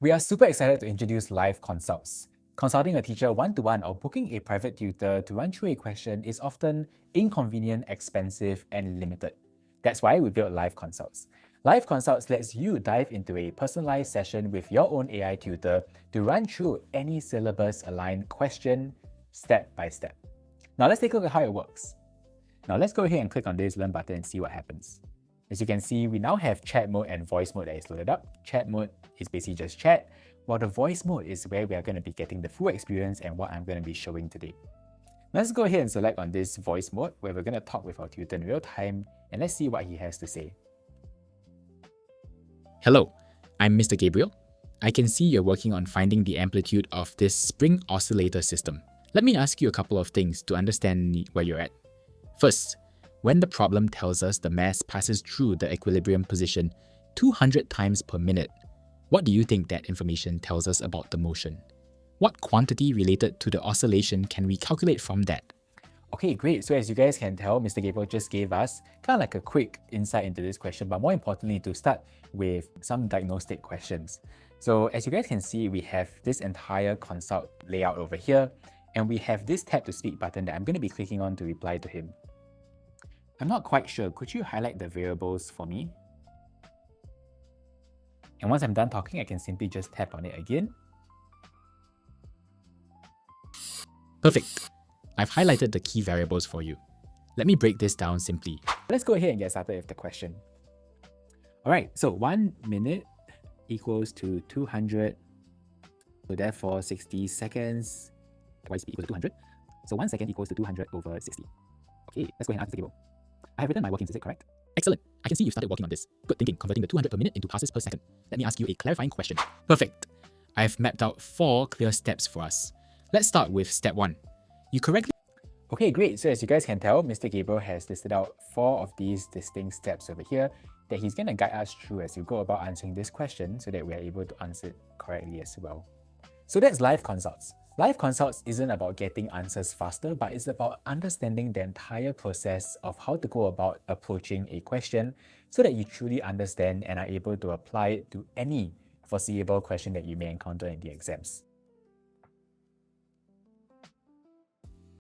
We are super excited to introduce live consults. Consulting a teacher one-to-one or booking a private tutor to run through a question is often inconvenient, expensive, and limited. That's why we built live consults. Live consults lets you dive into a personalized session with your own AI tutor to run through any syllabus-aligned question step by step. Now let's take a look at how it works. Now let's go ahead and click on this Learn button and see what happens. As you can see, we now have chat mode and voice mode that is loaded up. Chat mode is basically just chat, while the voice mode is where we are going to be getting the full experience and what I'm going to be showing today. Let's go ahead and select on this voice mode where we're going to talk with our tutor in real time, and let's see what he has to say. Hello, I'm Mr. Gabriel. I can see you're working on finding the amplitude of this spring oscillator system. Let me ask you a couple of things to understand where you're at. First, when the problem tells us the mass passes through the equilibrium position 200 times per minute, what do you think that information tells us about the motion? What quantity related to the oscillation can we calculate from that? Okay, great. So as you guys can tell, Mr. Gabriel just gave us kind of like a quick insight into this question, but more importantly, to start with some diagnostic questions. So as you guys can see, we have this entire consult layout over here, and we have this tap to speak button that I'm going to be clicking on to reply to him. I'm not quite sure. Could you highlight the variables for me? And once I'm done talking, I can simply just tap on it again. Perfect. I've highlighted the key variables for you. Let me break this down simply. Let's go ahead and get started with the question. All right, so 1 minute equals to 200. So therefore 60 seconds twice equals to 200. So 1 second equals to 200 over 60. Okay, let's go ahead and ask the table. I have written my workings, is it correct? Excellent. I can see you started working on this. Good thinking, converting the 200 per minute into passes per second. Let me ask you a clarifying question. Perfect. I've mapped out 4 clear steps for us. Let's start with step 1. You correctly... Okay, great. So as you guys can tell, Mr. Gabriel has listed out 4 of these distinct steps over here that he's going to guide us through as we go about answering this question so that we are able to answer it correctly as well. So that's live consults. Live consults isn't about getting answers faster, but it's about understanding the entire process of how to go about approaching a question so that you truly understand and are able to apply it to any foreseeable question that you may encounter in the exams.